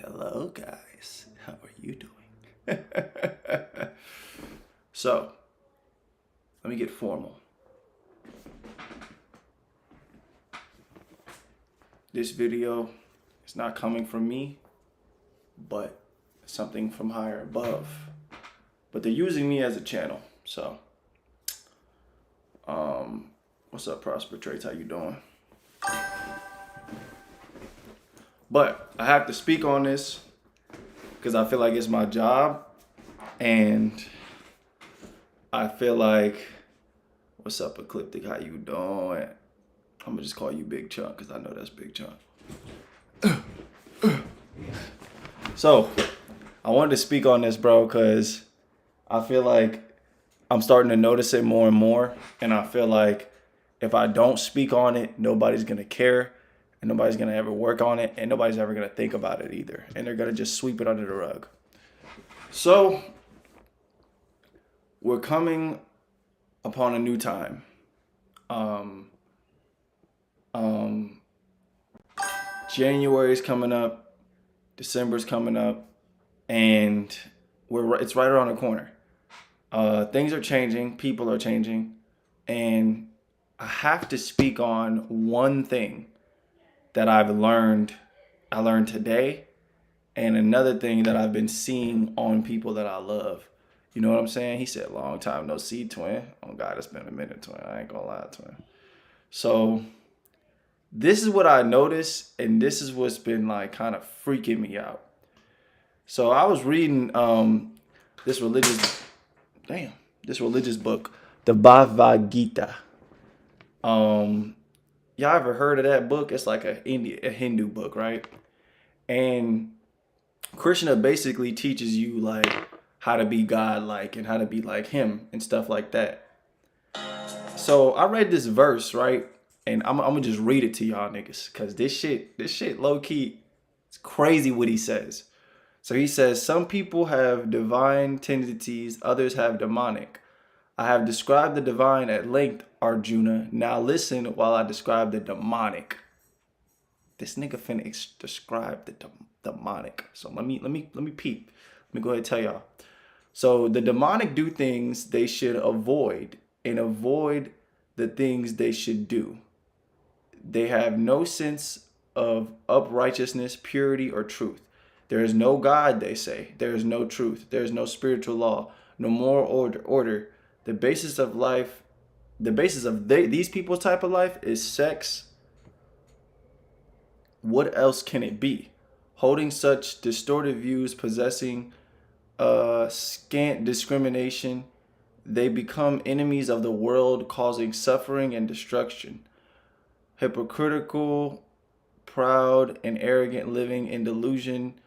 Hello, guys. How are you doing? So, let me get formal. This video is not coming from me, but something from higher above. But they're using me as a channel. So, what's up, Prosper Traits? How you doing? But I have to speak on this because I feel like it's my job, and I feel like, what's up, Ecliptic? How you doing? I'm gonna just call you Big Chunk because I know that's Big Chunk. So, I wanted to speak on this, bro, because I feel like I'm starting to notice it more and more, and I feel like if I don't speak on it, nobody's gonna care, and nobody's gonna ever work on it, and nobody's ever gonna think about it either, and they're gonna just sweep it under the rug. So, we're coming upon a new time. January's coming up, December's coming up, and it's right around the corner. Things are changing, people are changing, and I have to speak on one thing that I learned today, and another thing that I've been seeing on people that I love. You know what I'm saying? He said, long time no see, twin. Oh God, it's been a minute, twin. I ain't gonna lie, twin. So this is what I noticed, and this is what's been like kind of freaking me out. So I was reading this religious book, the Bhagavad Gita. Y'all ever heard of that book? It's like a Hindu book, right? And Krishna basically teaches you like how to be God-like and how to be like him and stuff like that. So I read this verse, right? And I'm gonna just read it to y'all niggas, cause this shit low key, it's crazy what he says. So he says, some people have divine tendencies, others have demonic. I have described the divine at length, Arjuna. Now listen while I describe the demonic. This nigga finna describe the demonic. So let me peep. Let me go ahead and tell y'all. So the demonic do things they should avoid, and avoid the things they should do. They have no sense of uprightness, purity, or truth. There is no God, they say. There is no truth. There is no spiritual law, no moral order. The basis of life, these people's type of life is sex. What else can it be? Holding such distorted views, possessing scant discrimination, they become enemies of the world, causing suffering and destruction. Hypocritical, proud, and arrogant, living in delusion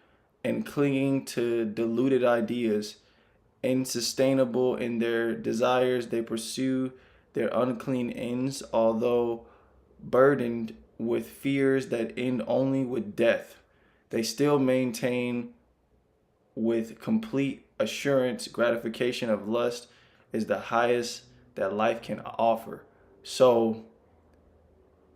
and clinging to deluded ideas. Unsustainable in their desires, they pursue their unclean ends, although burdened with fears that end only with death. They still maintain with complete assurance gratification of lust is the highest that life can offer. So,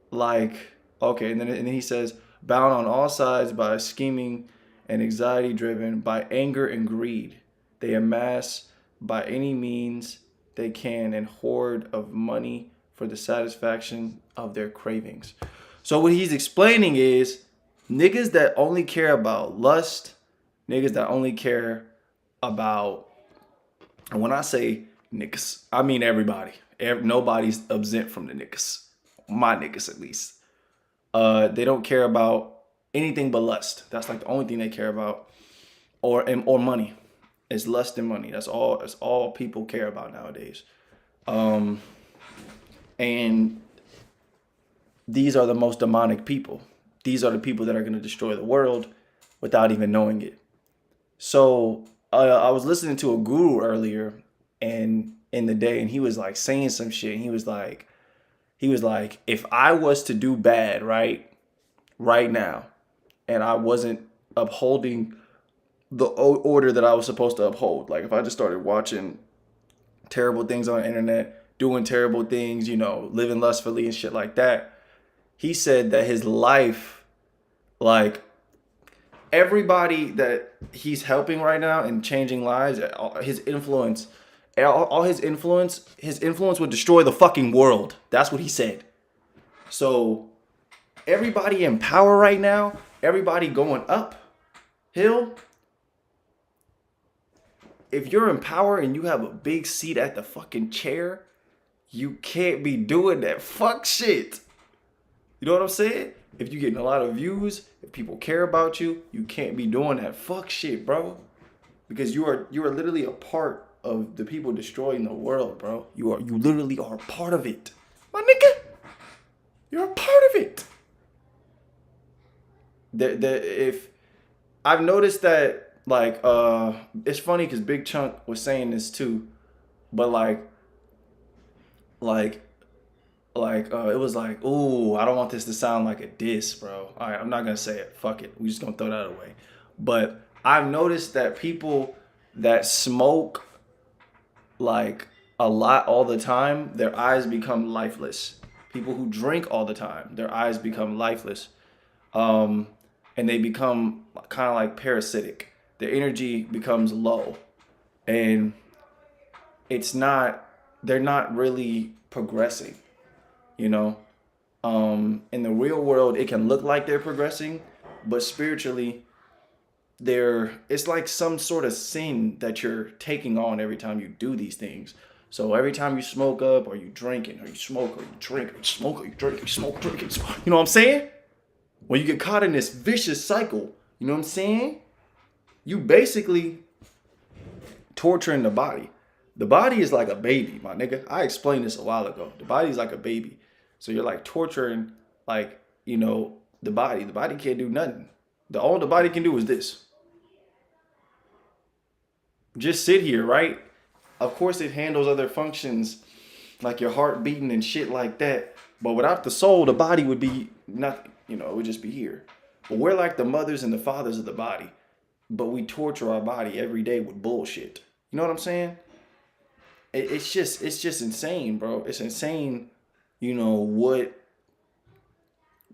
like, okay, and then he says, bound on all sides by scheming and anxiety driven by anger and greed. They amass by any means they can and hoard of money for the satisfaction of their cravings. So what he's explaining is niggas that only care about lust, niggas that only care about, and when I say niggas, I mean everybody. Nobody's exempt from the niggas. My niggas, at least. They don't care about anything but lust. That's like the only thing they care about, or money. It's lust and money. That's all people care about nowadays. And these are the most demonic people. These are the people that are going to destroy the world without even knowing it. So I was listening to a guru earlier and in the day, and he was like saying some shit. And he was like, if I was to do bad right now, and I wasn't upholding the order that I was supposed to uphold, like if I just started watching terrible things on the internet, doing terrible things, living lustfully and shit like that, he said that his life, like, everybody that he's helping right now and changing lives, his influence, all his influence would destroy the fucking world. That's what he said. So everybody in power right now, everybody going uphill, if you're in power and you have a big seat at the fucking chair, you can't be doing that fuck shit. You know what I'm saying? If you're getting a lot of views, if people care about you, you can't be doing that fuck shit, bro. Because you are literally a part of the people destroying the world, bro. You literally are a part of it. My nigga, you're a part of it. If I've noticed that, like, it's funny because Big Chunk was saying this too, but it was like, ooh, I don't want this to sound like a diss, bro. All right, I'm not gonna say it. Fuck it. We just gonna throw that away. But I've noticed that people that smoke like a lot all the time, their eyes become lifeless. People who drink all the time, their eyes become lifeless. And they become kind of like parasitic. Their energy becomes low. And they're not really progressing. You know, in the real world, it can look like they're progressing, but spiritually, it's like some sort of sin that you're taking on every time you do these things. So every time you smoke up, or you drinking, or you smoke, or you drink, or you smoke, or you drink, or you smoke, drink, and smoke, you know what I'm saying? When you get caught in this vicious cycle, you know what I'm saying? You basically torturing the body. The body is like a baby, my nigga. I explained this a while ago. The body is like a baby. So you're like torturing, like, you know, the body. The body can't do nothing. All the body can do is this. Just sit here, right? Of course it handles other functions like your heart beating and shit like that. But without the soul, the body would be nothing. You know, it would just be here. But we're like the mothers and the fathers of the body. But we torture our body every day with bullshit. You know what I'm saying? It's just insane, bro. It's insane, you know, what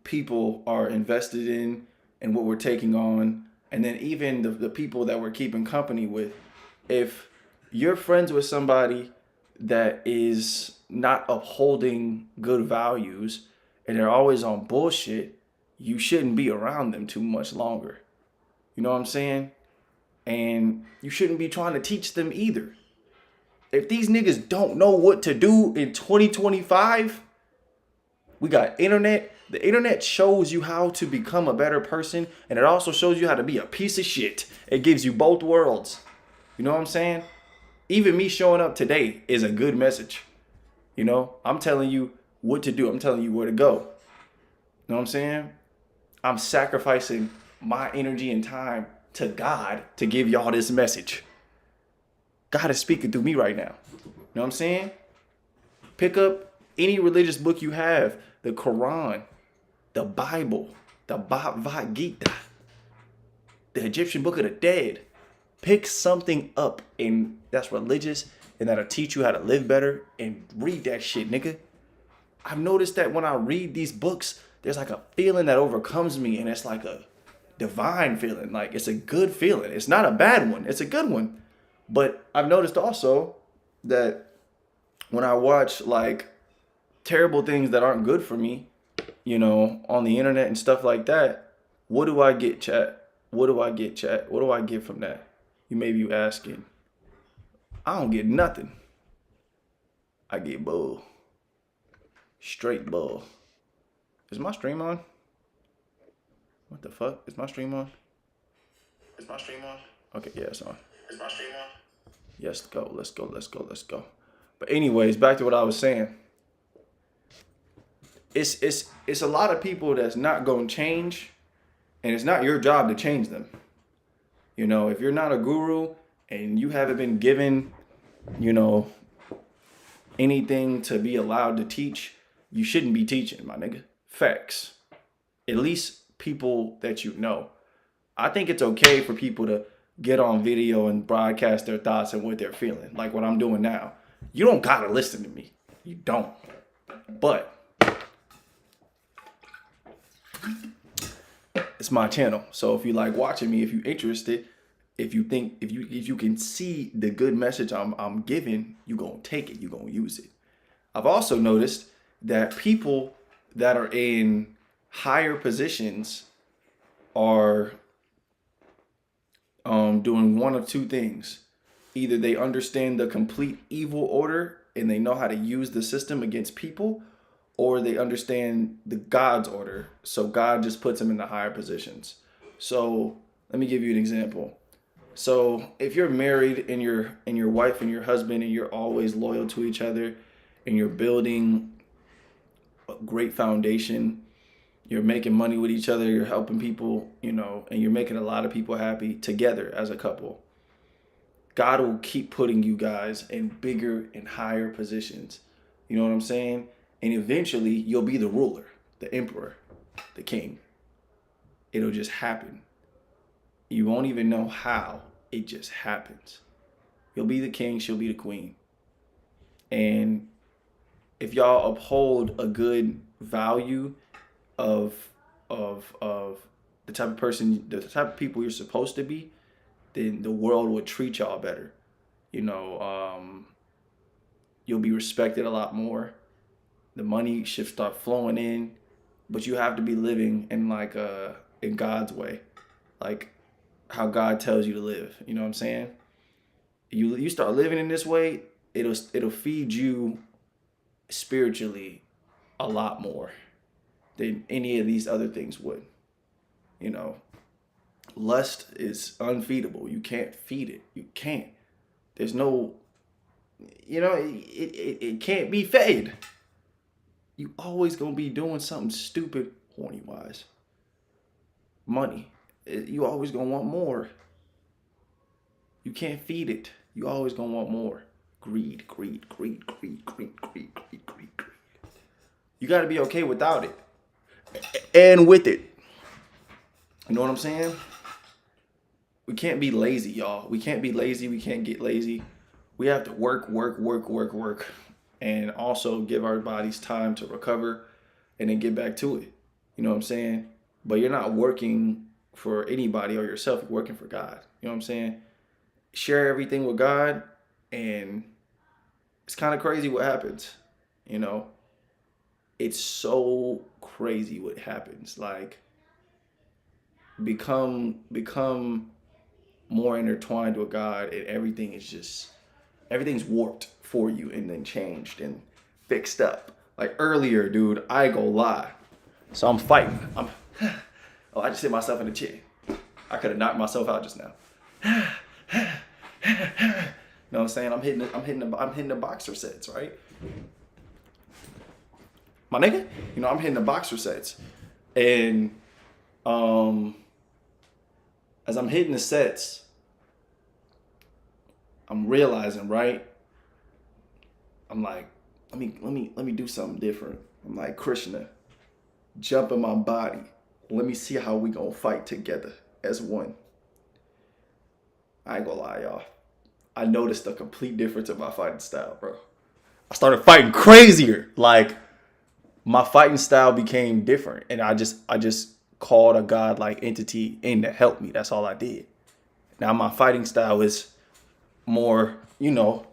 people are invested in and what we're taking on. And then even the people that we're keeping company with. If you're friends with somebody that is not upholding good values and they're always on bullshit, you shouldn't be around them too much longer. You know what I'm saying? And you shouldn't be trying to teach them either. If these niggas don't know what to do in 2025, we got internet. The internet shows you how to become a better person, and it also shows you how to be a piece of shit. It gives you both worlds. You know what I'm saying? Even me showing up today is a good message. You know, I'm telling you what to do. I'm telling you where to go. You know what I'm saying? I'm sacrificing my energy and time to God to give y'all this message. God is speaking through me right now. You know what I'm saying? Pick up any religious book you have. The Quran, the Bible, the Bhagavad Gita, the Egyptian Book of the Dead. Pick something up and that's religious and that'll teach you how to live better, and read that shit, nigga. I've noticed that when I read these books, there's like a feeling that overcomes me, and it's like a divine feeling. Like, it's a good feeling. It's not a bad one. It's a good one. But I've noticed also that when I watch like terrible things that aren't good for me, you know, on the internet and stuff like that, what do I get, chat? What do I get, chat? What do I get from that? You may be asking. I don't get nothing. I get bull. Straight bull. Is my stream on? What the fuck? Is my stream on? Is my stream on? Okay, yeah, it's on. Is my stream on? Yes, go. Let's go. Let's go. Let's go. But anyways, back to what I was saying. It's a lot of people that's not going to change, and it's not your job to change them. You know, if you're not a guru and you haven't been given, you know, anything to be allowed to teach, you shouldn't be teaching, my nigga. Facts. At least people that you know. I think it's okay for people to get on video and broadcast their thoughts and what they're feeling, like what I'm doing now. You don't gotta listen to me. You don't. But it's my channel. So if you like watching me, if you're interested, if you can see the good message I'm giving, you gonna take it, you gonna use it. I've also noticed that people that are in higher positions are doing one of two things. Either they understand the complete evil order and they know how to use the system against people, or they understand the God's order. So God just puts them in the higher positions. So let me give you an example. So if you're married and your wife and your husband and you're always loyal to each other and you're building a great foundation, you're making money with each other, you're helping people, and you're making a lot of people happy together as a couple. God will keep putting you guys in bigger and higher positions. You know what I'm saying? And eventually you'll be the ruler, the emperor, the king. It'll just happen. You won't even know how. It just happens. You'll be the king, she'll be the queen. And if y'all uphold a good value of the type of person, the type of people you're supposed to be, then the world would treat y'all better. You'll be respected a lot more. The money should start flowing in, but you have to be living in in God's way, like how God tells you to live. You know what I'm saying? You start living in this way, it'll feed you spiritually a lot more than any of these other things would. Lust is unfeedable. You can't feed it. You can't. There's no, it can't be fed. You always gonna be doing something stupid, horny wise. Money, you always gonna want more. You can't feed it. You always gonna want more. Greed, greed, greed, greed, greed, greed, greed, greed, greed. You gotta be okay without it and with it. You know what I'm saying? We can't be lazy, y'all. We can't be lazy. We can't get lazy. We have to work, and also give our bodies time to recover and then get back to it. You know what I'm saying? But you're not working for anybody or yourself. You're working for God. You know what I'm saying? Share everything with God, and it's kind of crazy what happens. It's so crazy what happens. Like, become more intertwined with God, and everything's warped for you and then changed and fixed up. Like earlier, dude, I ain't gonna lie. So I'm fighting. I just hit myself in the chin. I could have knocked myself out just now. You know what I'm saying? I'm hitting the boxer sets, right? My nigga, I'm hitting the boxer sets. And as I'm hitting the sets, I'm realizing, right? I'm like, let me do something different. I'm like, Krishna, jump in my body. Let me see how we gonna fight together as one. I ain't gonna lie, y'all. I noticed a complete difference in my fighting style, bro. I started fighting crazier. Like, my fighting style became different, and I just called a godlike entity in to help me. That's all I did. Now my fighting style is more, more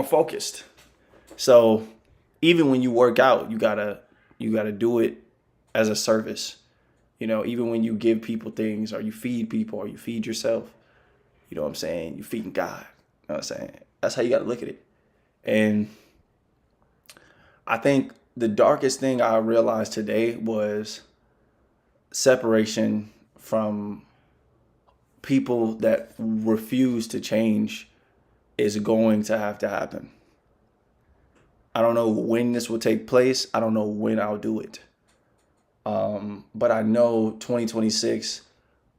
focused. So even when you work out, you gotta do it as a service. Even when you give people things, or you feed people, or you feed yourself, you know what I'm saying? You feeding God. You know what I'm saying? That's how you gotta look at it. And I think the darkest thing I realized today was separation from people that refuse to change is going to have to happen. I don't know when this will take place. I don't know when I'll do it. But I know 2026,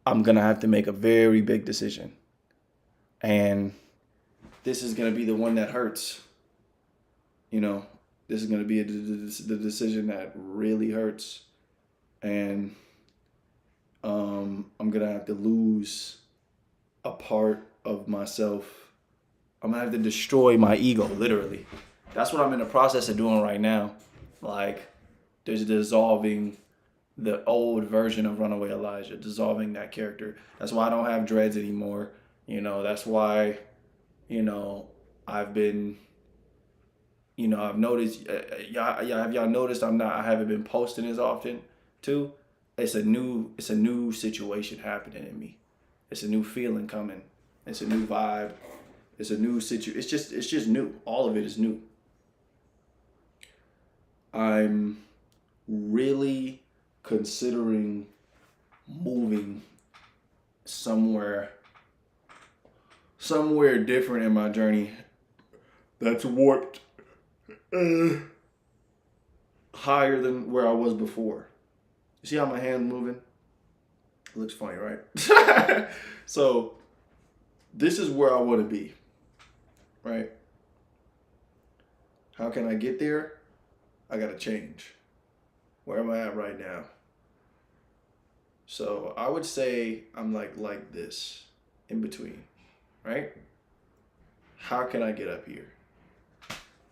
I'm going to have to make a very big decision. And this is going to be the one that hurts. This is going to be the decision that really hurts. And I'm going to have to lose a part of myself. I'm going to have to destroy my ego, literally. That's what I'm in the process of doing right now. Like, there's dissolving the old version of Runaway Elijah, dissolving that character. That's why I don't have dreads anymore. That's why, you know, I've been, I've noticed, have y'all noticed I haven't been posting as often too? It's a new situation happening in me. It's a new feeling coming. It's a new vibe. It's a new situation. It's just new. All of it is new. I'm really considering moving somewhere different in my journey that's warped higher than where I was before. You see how my hand's moving? It looks funny, right? So this is where I want to be, right? How can I get there? I gotta change. Where am I at right now? So I would say I'm like this, in between, right? How can I get up here?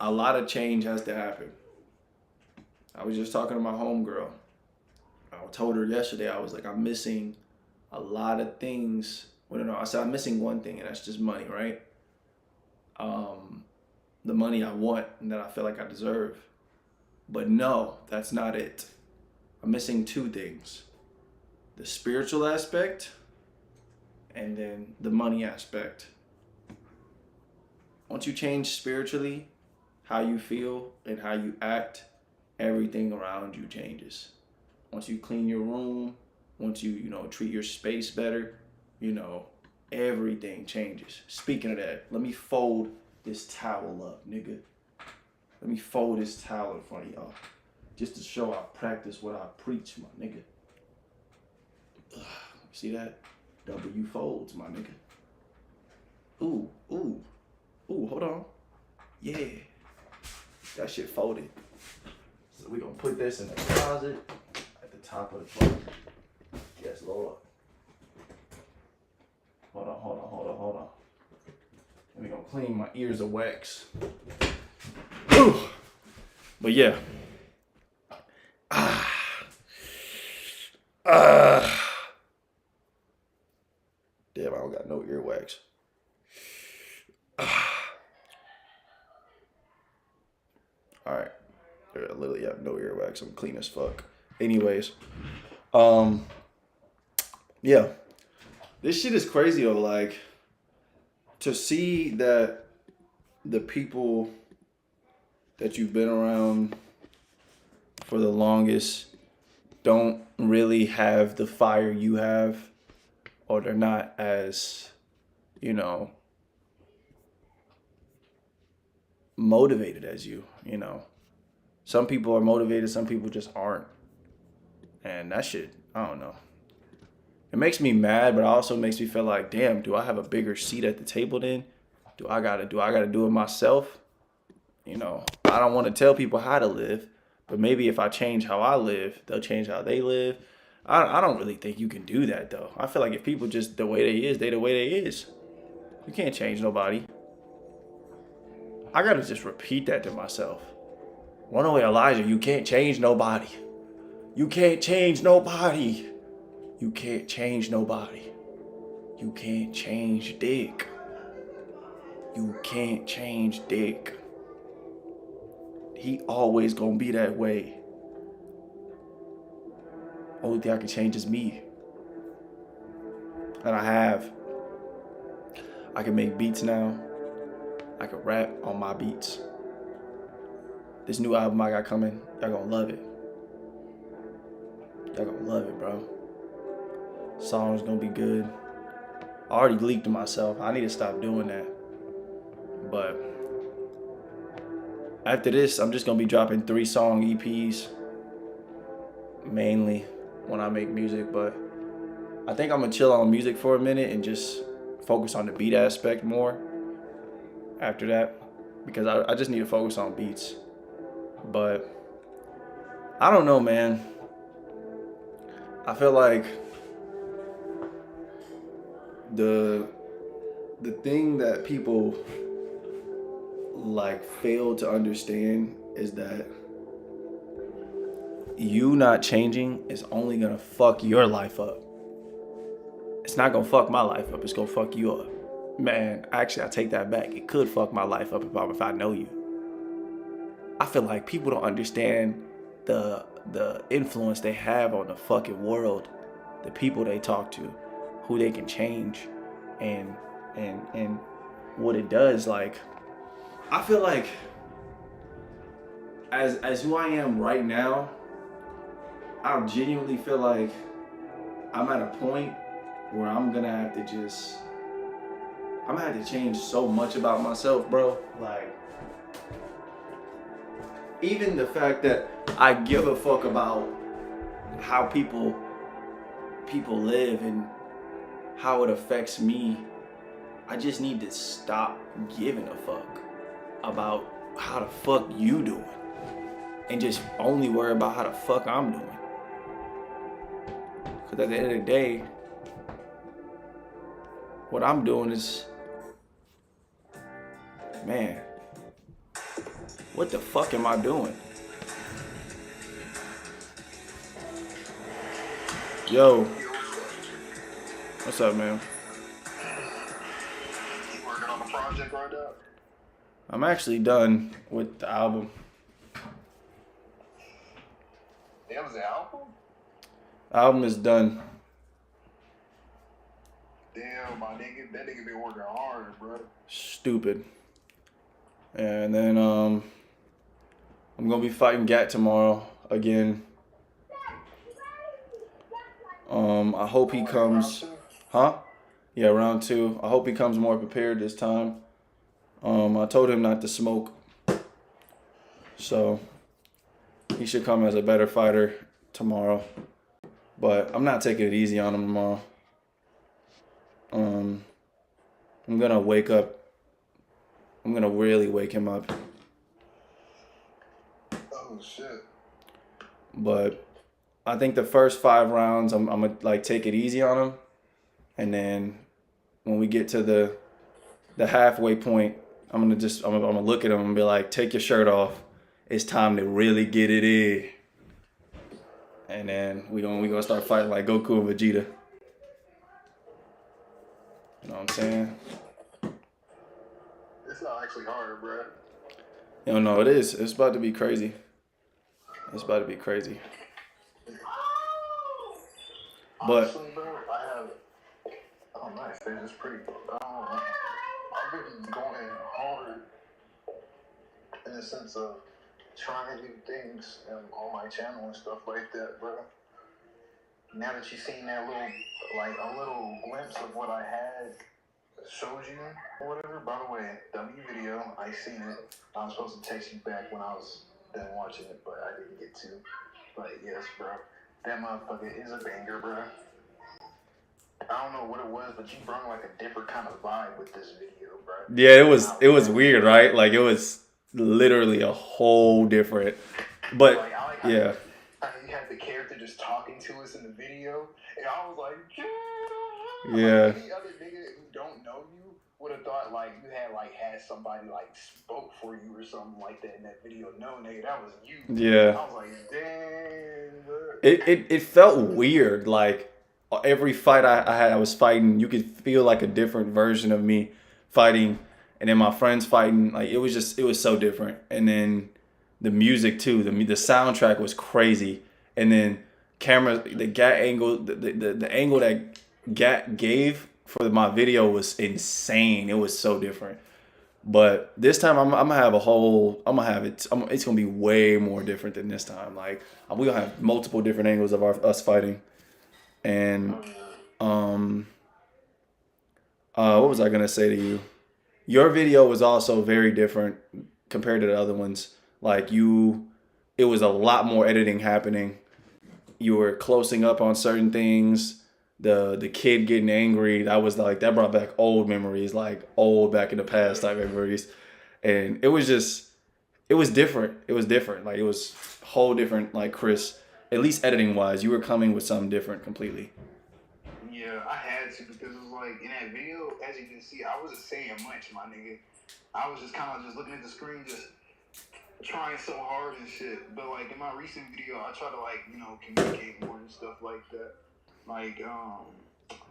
A lot of change has to happen. I was just talking to my homegirl. I told her yesterday, I was like, I'm missing a lot of things. Well, no, I said I'm missing one thing, and that's just money, right? The money I want and that I feel like I deserve. But no, that's not it. I'm missing two things: the spiritual aspect and then the money aspect. Once you change spiritually, how you feel and how you act, everything around you changes. Once you clean your room, once you treat your space better, everything changes. Speaking of that, let me fold this towel up, nigga. Let me fold this towel in front of y'all, just to show I practice what I preach, my nigga. See that? W folds, my nigga. Ooh, hold on. Yeah, that shit folded. So we gonna put this in the closet at the top of the closet. Yes, Lord. Hold on. And we gonna clean my ears of wax. Whew. But yeah. Damn, I don't got no earwax. Alright. I literally have no earwax. I'm clean as fuck. Anyways. Yeah. This shit is crazy though, like, to see that the people that you've been around for the longest don't really have the fire you have, or they're not as, motivated as you. Some people are motivated, some people just aren't. And that shit, I don't know. It makes me mad, but it also makes me feel like, damn, do I have a bigger seat at the table then? Do I gotta do it myself? I don't want to tell people how to live, but maybe if I change how I live, they'll change how they live. I don't really think you can do that though. I feel like if people just the way they is, they the way they is. You can't change nobody. I gotta just repeat that to myself. Runaway Elijah, you can't change nobody. You can't change nobody. You can't change nobody. You can't change Dick. You can't change Dick. He always gonna be that way. Only thing I can change is me. And I have. I can make beats now. I can rap on my beats. This new album I got coming, y'all gonna love it. Y'all gonna love it, bro. Song's gonna be good. I already leaked to myself. I need to stop doing that. But after this, I'm just gonna be dropping 3-song EPs, mainly when I make music. But I think I'm gonna chill on music for a minute and just focus on the beat aspect more after that, because I just need to focus on beats. But I don't know, man. I feel like the thing that people like fail to understand is that you not changing is only gonna fuck your life up. It's not gonna fuck my life up. It's gonna fuck you up. Man, actually, I take that back. It could fuck my life up if I know you. I feel like people don't understand the influence they have on the fucking world, the people they talk to, who they can change, and what it does. Like, I feel like as who I am right now, I genuinely feel like I'm at a point where I'm gonna have to change so much about myself, bro. Like, even the fact that I give a fuck about how people live and how it affects me, I just need to stop giving a fuck about how the fuck you doing and just only worry about how the fuck I'm doing. Because at the end of the day, what I'm doing is, man, what the fuck am I doing? Yo, what's up, man? You working on a project right now? I'm actually done with the album. That was the album? Album is done. Damn, my nigga, that nigga been working hard, bro. Stupid. And then I'm gonna be fighting Gat tomorrow again. I hope he comes. Huh? Yeah, round 2. I hope he comes more prepared this time. I told him not to smoke, so he should come as a better fighter tomorrow. But I'm not taking it easy on him tomorrow. I'm gonna wake up. I'm gonna really wake him up. Oh shit. But I think the first 5 rounds, I'm gonna like take it easy on him, and then when we get to the halfway point, I'm gonna look at him and be like, take your shirt off. It's time to really get it in. And then we gonna start fighting like Goku and Vegeta. You know what I'm saying? It's not actually hard, bro. You don't know, it is. It's about to be crazy. It's about to be crazy. But Honestly, bro, I have. Oh, nice. They're just pretty. I've been going hard in the sense of trying new things on my channel and stuff like that, bro. Now that you've seen that a little glimpse of what I had showed you or whatever. By the way, W video, I seen it. I was supposed to text you back when I was done watching it, but I didn't get to. But yes, bro, that motherfucker is a banger, bro. I don't know what it was, but you brought like a different kind of vibe with this video, bro. yeah, it was weird, right? Like, it was literally a whole different. But yeah. You had the character just talking to us in the video, and I was like, yeah. Like, any other nigga who don't know you would have thought like you had somebody like spoke for you or something like that in that video. No, nigga, that was you. Yeah. I was like, damn, bro. It felt weird. Like, every fight I had, I was fighting. You could feel like a different version of me fighting, and then my friends fighting. Like, it was so different. And then the music too. The soundtrack was crazy. And then the Gat angle, the angle that Gat gave for my video was insane. It was so different. But this time I'm gonna have it's gonna be way more different than this time. Like, we gonna have multiple different angles of us fighting. And what was I gonna say to you? Your video was also very different compared to the other ones. Like, it was a lot more editing happening. You were closing up on certain things. The kid getting angry, that brought back old memories, like old back in the past type memories. And it was different. It was different. Like, it was whole different, like, Chris, at least editing wise, you were coming with something different completely. Yeah, I had to, because it was like, in that video, as you can see, I wasn't saying much, my nigga. I was just kind of just looking at the screen, just trying so hard and shit. But like in my recent video, I try to like communicate more and stuff like that. Like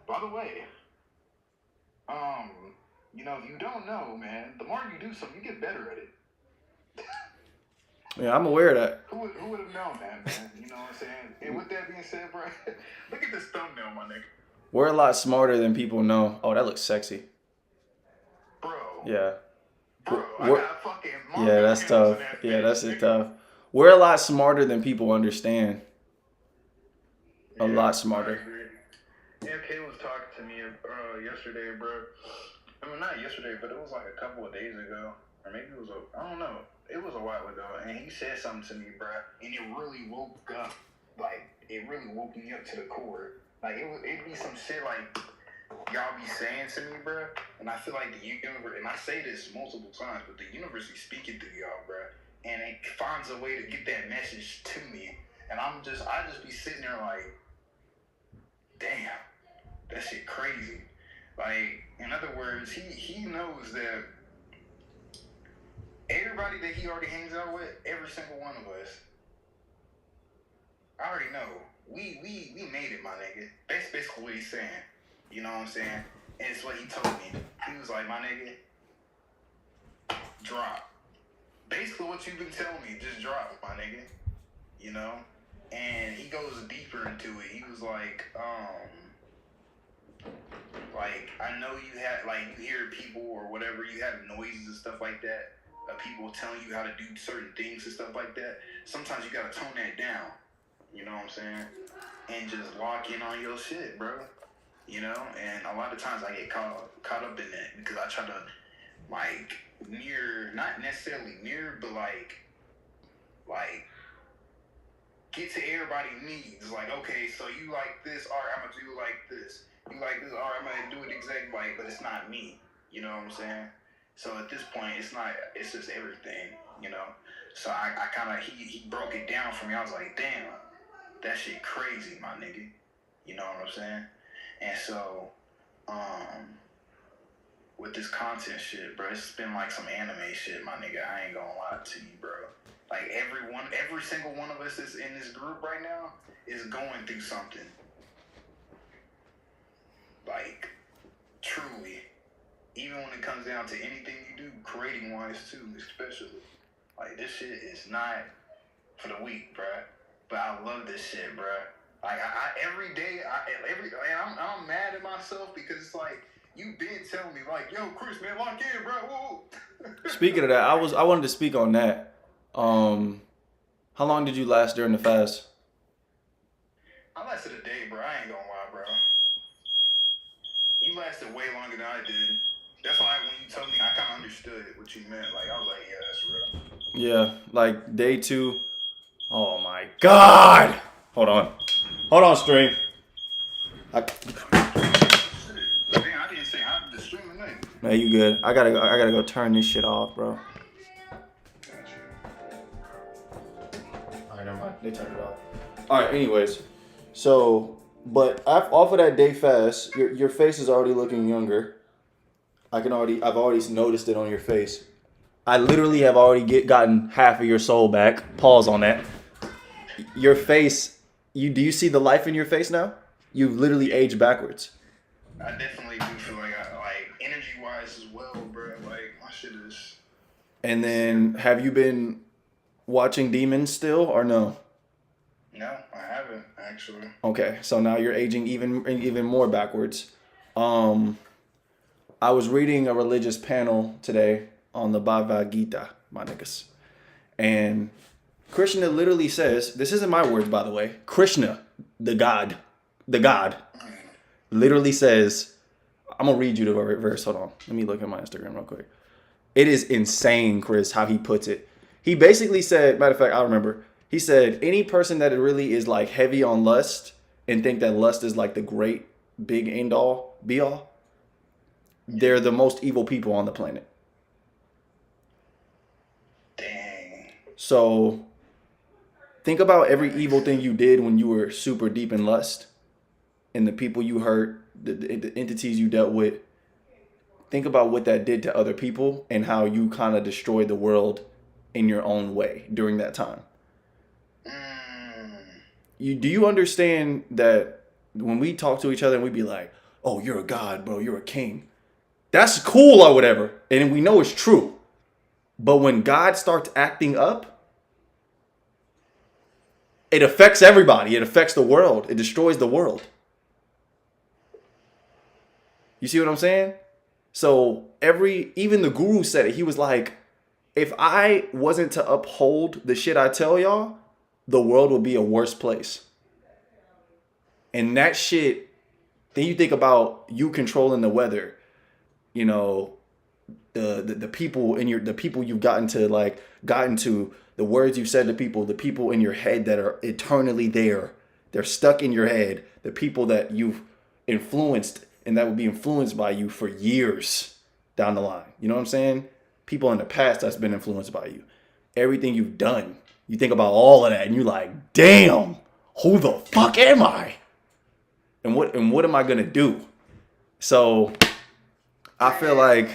by the way, um, if you don't know, man, the more you do something, you get better at it. Yeah, I'm aware of that. Who would have known that, man? You know what I'm saying? And with that being said, bro, look at this thumbnail, my nigga. We're a lot smarter than people know. Oh, that looks sexy. Bro. Yeah. Bro, I got fucking yeah, that's tough. Yeah, that's it tough. We're a lot smarter than people understand. A lot smarter. MK was talking to me yesterday, bro. I mean, not yesterday, but it was like a couple of days ago. Or maybe it was I don't know. It was a while ago. And he said something to me, bro. And it really woke up. Like, it really woke me up to the core. Like, it'd be some shit like y'all be saying to me, bro. And I feel like the universe, and I say this multiple times, but the universe is speaking through y'all, bro. And it finds a way to get that message to me. And I just be sitting there like, damn, that shit crazy. Like, in other words, he knows that everybody that he already hangs out with, every single one of us, I already know. We made it, my nigga. That's basically what he's saying. You know what I'm saying? And it's what he told me. He was like, my nigga, drop. Basically what you've been telling me, just drop, my nigga. You know? And he goes deeper into it. He was like, I know you had, like, you hear people or whatever, you have noises and stuff like that, people telling you how to do certain things and stuff like that. Sometimes you gotta tone that down. You know what I'm saying? And just lock in on your shit, bro. You know? And a lot of times I get caught up in that because I try to, like, not necessarily but like, get to everybody's needs. Like, okay, so you like this, all right, I'm gonna do like this. You like this, all right, I'm gonna do it exactly like, but it's not me. You know what I'm saying? So at this point, it's just everything, you know? So I kind of, he broke it down for me. I was like, damn, that shit crazy, my nigga. You know what I'm saying? And so, with this content shit, bro, it's been like some anime shit, my nigga. I ain't gonna lie to you, bro. Like every single one of us that's in this group right now is going through something. Like, truly. Even when it comes down to anything you do, creating wise too, especially. Like, this shit is not for the weak, bruh. But I love this shit, bruh. Like, every day, I'm mad at myself because it's like, you been telling me, like, yo, Chris, man, lock in, bro. Whoa. Speaking of that, I wanted to speak on that. How long did you last during the fast? I lasted a day, bro. I ain't gonna lie, bro. You lasted way longer than I did. That's why when you told me, I kind of understood what you meant. Like, I was like, yeah, that's real. Yeah, like day 2. Oh my God! Hold on, stream. Damn, I didn't say how the stream or nothing. Man, you good? I gotta go turn this shit off, bro. Alright, never mind. They turned it off. Alright, anyways. So, but off of that day fast, your face is already looking younger. I've already noticed it on your face. I literally have already gotten half of your soul back. Pause on that. Your face, do you see the life in your face now? You've literally aged backwards. I definitely do feel like energy-wise as well, bro. Like, my shit is... And then, have you been watching Demons still, or no? No, I haven't, actually. Okay, so now you're aging even more backwards. I was reading a religious panel today on the Bhagavad Gita, my niggas. And Krishna literally says, this isn't my words, by the way. Krishna, the God, literally says, I'm going to read you the verse. Hold on. Let me look at my Instagram real quick. It is insane, Chris, how he puts it. He basically said, matter of fact, I remember. He said, any person that really is like heavy on lust and think that lust is like the great big end all, be all, they're the most evil people on the planet. Dang. So think about every evil thing you did when you were super deep in lust and the people you hurt, the entities you dealt with. Think about what that did to other people and how you kind of destroyed the world in your own way during that time. Mm. Do you understand that when we talk to each other and we be like, "Oh, you're a god, bro. You're a king." That's cool or whatever, and we know it's true. But when God starts acting up, it affects everybody. It affects the world. It destroys the world. You see what I'm saying? So even the guru said it. He was like, if I wasn't to uphold the shit I tell y'all, the world would be a worse place. And that shit, then you think about you controlling the weather, you know, the people in the people you've gotten to the words you've said to people, the people in your head that are eternally there. They're stuck in your head. The people that you've influenced and that will be influenced by you for years down the line. You know what I'm saying? People in the past that's been influenced by you. Everything you've done. You think about all of that and you're like, damn, who the fuck am I? And what am I gonna do? So I feel like,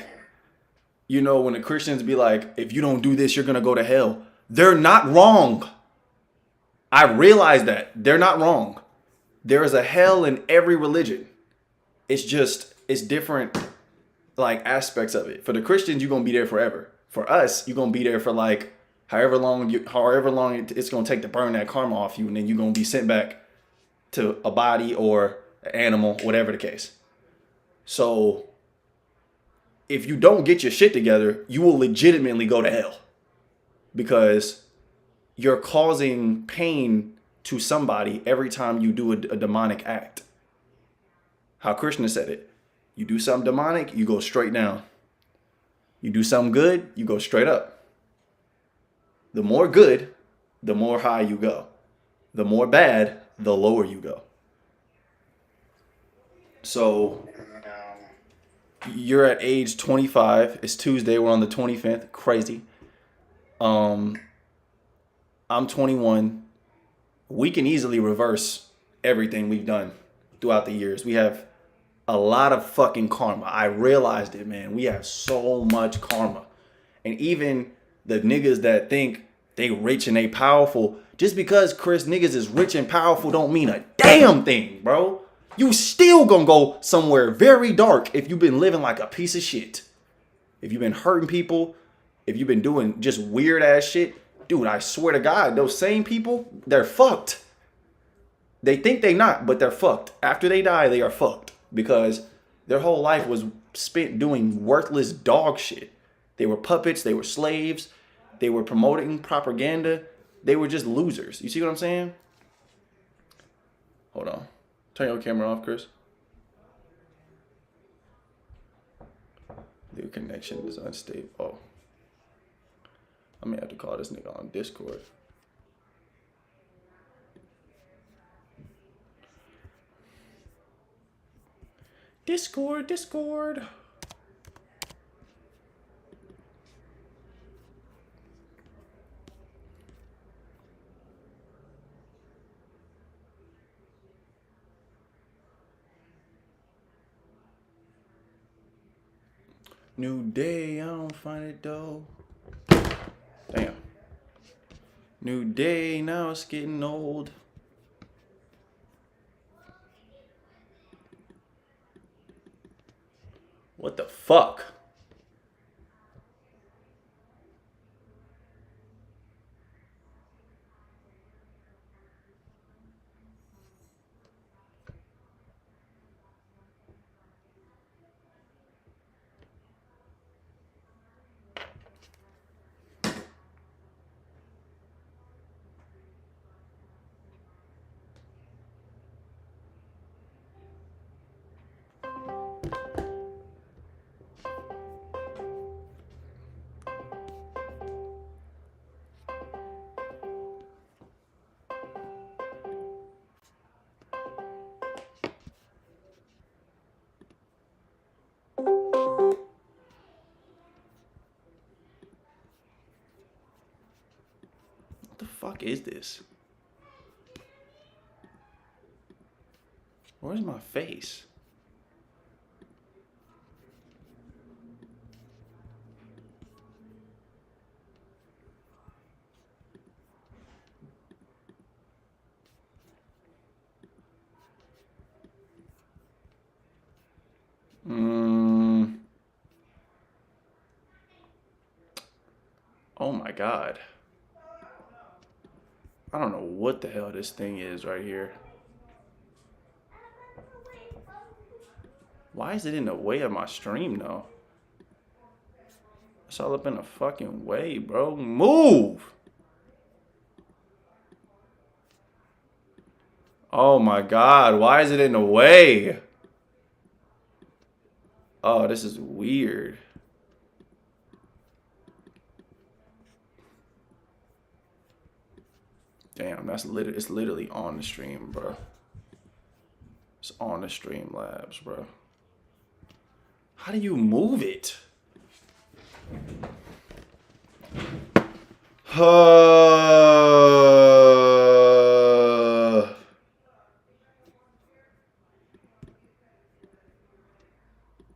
you know, when the Christians be like, if you don't do this, you're gonna go to hell. They're not wrong. I realize that. They're not wrong. There is a hell in every religion. It's different like aspects of it. For the Christians, you're gonna be there forever. For us, you're gonna be there for like however long it's gonna take to burn that karma off you, and then you're gonna be sent back to a body or an animal, whatever the case. So if you don't get your shit together, you will legitimately go to hell because you're causing pain to somebody every time you do a demonic act. How Krishna said it. You do something demonic, you go straight down. You do something good, you go straight up. The more good, the more high you go. The more bad, the lower you go. So you're at age 25. It's Tuesday. We're on the 25th. Crazy. I'm 21. We can easily reverse everything we've done throughout the years. We have a lot of fucking karma. I realized it, man. We have so much karma. And even the niggas that think they rich and they powerful, just because Chris niggas is rich and powerful don't mean a damn thing, bro. You still gonna go somewhere very dark if you've been living like a piece of shit. If you've been hurting people, if you've been doing just weird ass shit, dude, I swear to God, those same people, they're fucked. They think they not, but they're fucked. After they die, they are fucked because their whole life was spent doing worthless dog shit. They were puppets, they were slaves, they were promoting propaganda. They were just losers. You see what I'm saying? Hold on. Turn your camera off, Chris. The connection is unstable. Oh. I may have to call this nigga on Discord. Discord. New day, I don't find it though. Damn. New day, now it's getting old. What the fuck? What the fuck is this? Where's my face? Oh my God. I don't know what the hell this thing is right here. Why is it in the way of my stream though? It's all up in the fucking way, bro. Move! Oh my God, why is it in the way? Oh, this is weird. Damn, it's literally on the stream, bro. It's on the Streamlabs, bro. How do you move it?